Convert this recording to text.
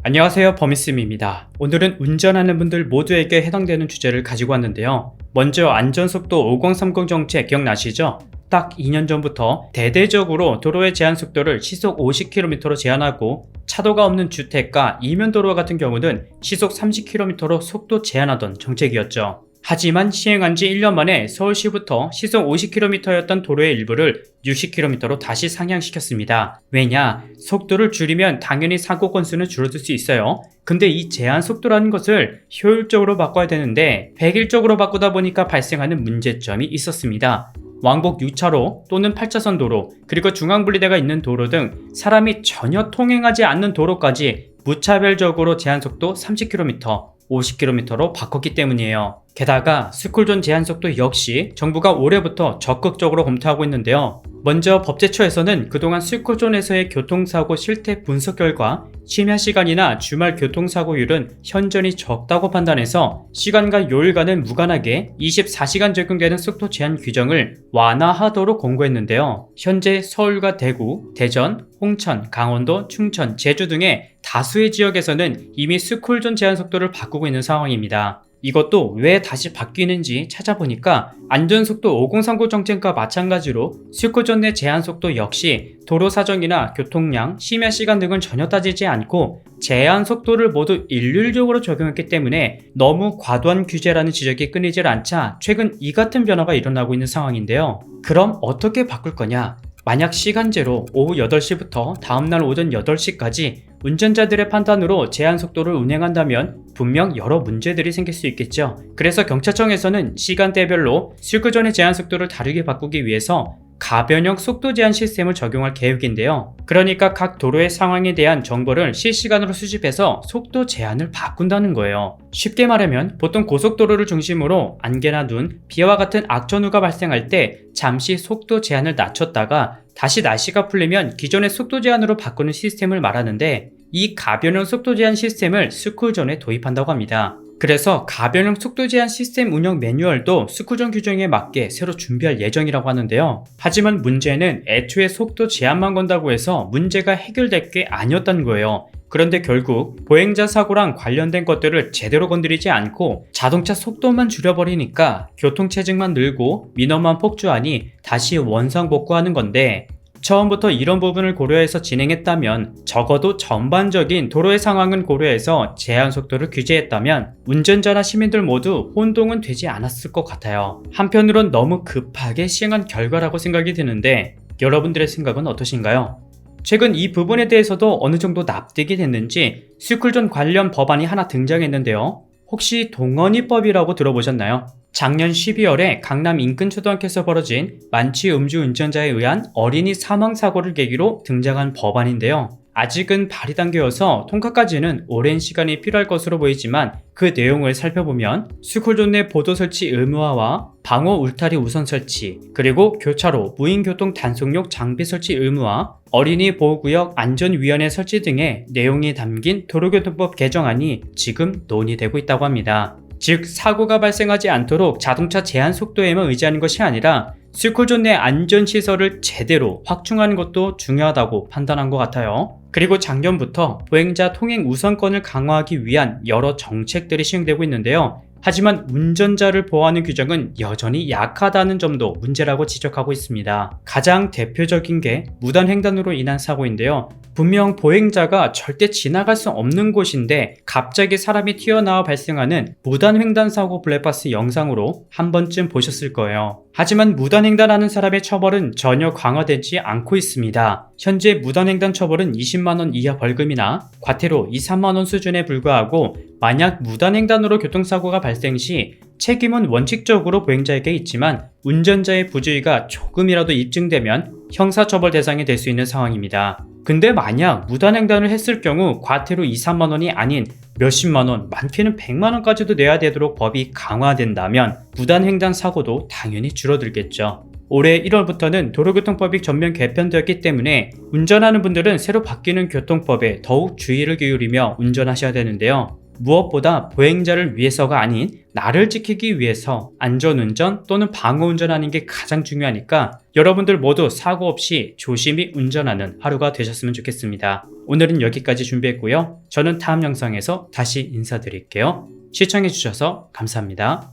안녕하세요, 범이쌤입니다. 오늘은 운전하는 분들 모두에게 해당되는 주제를 가지고 왔는데요. 먼저 안전속도 5030 정책 기억나시죠? 딱 2년 전부터 대대적으로 도로의 제한속도를 시속 50km로 제한하고 차도가 없는 주택가 이면도로 같은 경우는 시속 30km로 속도 제한하던 정책이었죠. 하지만 시행한 지 1년 만에 서울시부터 시속 50km였던 도로의 일부를 60km로 다시 상향시켰습니다. 왜냐? 속도를 줄이면 당연히 사고 건수는 줄어들 수 있어요. 근데 이 제한 속도라는 것을 효율적으로 바꿔야 되는데 획일적으로 바꾸다 보니까 발생하는 문제점이 있었습니다. 왕복 6차로 또는 8차선 도로, 그리고 중앙분리대가 있는 도로 등 사람이 전혀 통행하지 않는 도로까지 무차별적으로 제한속도 30km, 50km로 바꿨기 때문이에요. 게다가 스쿨존 제한속도 역시 정부가 올해부터 적극적으로 검토하고 있는데요. 먼저 법제처에서는 그동안 스쿨존에서의 교통사고 실태 분석 결과 심야 시간이나 주말 교통사고율은 현저히 적다고 판단해서 시간과 요일과는 무관하게 24시간 적용되는 속도 제한 규정을 완화하도록 권고했는데요. 현재 서울과 대구, 대전, 홍천, 강원도, 충천, 제주 등의 다수의 지역에서는 이미 스쿨존 제한 속도를 바꾸고 있는 상황입니다. 이것도 왜 다시 바뀌는지 찾아보니까 안전속도 5030 정책과 마찬가지로 스쿨존 내 제한속도 역시 도로 사정이나 교통량, 심야 시간 등을 전혀 따지지 않고 제한속도를 모두 일률적으로 적용했기 때문에 너무 과도한 규제라는 지적이 끊이질 않자 최근 이 같은 변화가 일어나고 있는 상황인데요. 그럼 어떻게 바꿀 거냐? 만약 시간제로 오후 8시부터 다음날 오전 8시까지 운전자들의 판단으로 제한속도를 운행한다면 분명 여러 문제들이 생길 수 있겠죠. 그래서 경찰청에서는 시간대별로 스쿨존의 제한속도를 다르게 바꾸기 위해서 가변형 속도 제한 시스템을 적용할 계획인데요. 그러니까 각 도로의 상황에 대한 정보를 실시간으로 수집해서 속도 제한을 바꾼다는 거예요. 쉽게 말하면 보통 고속도로를 중심으로 안개나 눈, 비와 같은 악천후가 발생할 때 잠시 속도 제한을 낮췄다가 다시 날씨가 풀리면 기존의 속도 제한으로 바꾸는 시스템을 말하는데 이 가변형 속도 제한 시스템을 스쿨존에 도입한다고 합니다. 그래서 가변형 속도 제한 시스템 운영 매뉴얼도 스쿨존 규정에 맞게 새로 준비할 예정이라고 하는데요. 하지만 문제는 애초에 속도 제한만 건다고 해서 문제가 해결될 게 아니었다는 거예요. 그런데 결국 보행자 사고랑 관련된 것들을 제대로 건드리지 않고 자동차 속도만 줄여버리니까 교통체증만 늘고 민원만 폭주하니 다시 원상복구하는 건데 처음부터 이런 부분을 고려해서 진행했다면 적어도 전반적인 도로의 상황은 고려해서 제한 속도를 규제했다면 운전자나 시민들 모두 혼동은 되지 않았을 것 같아요. 한편으론 너무 급하게 시행한 결과라고 생각이 드는데 여러분들의 생각은 어떠신가요? 최근 이 부분에 대해서도 어느 정도 납득이 됐는지 스쿨존 관련 법안이 하나 등장했는데요. 혹시 동언이법이라고 들어보셨나요? 작년 12월에 강남 인근초등학교에서 벌어진 만취 음주 운전자에 의한 어린이 사망 사고를 계기로 등장한 법안인데요. 아직은 발의 단계여서 통과까지는 오랜 시간이 필요할 것으로 보이지만 그 내용을 살펴보면 스쿨존 내 보도 설치 의무화와 방호 울타리 우선 설치, 그리고 교차로, 무인교통 단속용 장비 설치 의무화, 어린이 보호구역 안전위원회 설치 등의 내용이 담긴 도로교통법 개정안이 지금 논의되고 있다고 합니다. 즉 사고가 발생하지 않도록 자동차 제한 속도에만 의지하는 것이 아니라 스쿨존 내 안전시설을 제대로 확충하는 것도 중요하다고 판단한 것 같아요. 그리고 작년부터 보행자 통행 우선권을 강화하기 위한 여러 정책들이 시행되고 있는데요. 하지만 운전자를 보호하는 규정은 여전히 약하다는 점도 문제라고 지적하고 있습니다. 가장 대표적인 게 무단횡단으로 인한 사고인데요. 분명 보행자가 절대 지나갈 수 없는 곳인데 갑자기 사람이 튀어나와 발생하는 무단횡단 사고 블랙박스 영상으로 한 번쯤 보셨을 거예요. 하지만 무단횡단하는 사람의 처벌은 전혀 강화되지 않고 있습니다. 현재 무단횡단 처벌은 20만원 이하 벌금이나 과태료 2, 3만원 수준에 불과하고 만약 무단횡단으로 교통사고가 발생 시 책임은 원칙적으로 보행자에게 있지만 운전자의 부주의가 조금이라도 입증되면 형사처벌 대상이 될 수 있는 상황입니다. 근데 만약 무단횡단을 했을 경우 과태료 2, 3만원이 아닌 몇십만원, 많게는 100만원까지도 내야 되도록 법이 강화된다면 무단횡단 사고도 당연히 줄어들겠죠. 올해 1월부터는 도로교통법이 전면 개편되었기 때문에 운전하는 분들은 새로 바뀌는 교통법에 더욱 주의를 기울이며 운전하셔야 되는데요. 무엇보다 보행자를 위해서가 아닌 나를 지키기 위해서 안전운전 또는 방어운전하는 게 가장 중요하니까 여러분들 모두 사고 없이 조심히 운전하는 하루가 되셨으면 좋겠습니다. 오늘은 여기까지 준비했고요. 저는 다음 영상에서 다시 인사드릴게요. 시청해주셔서 감사합니다.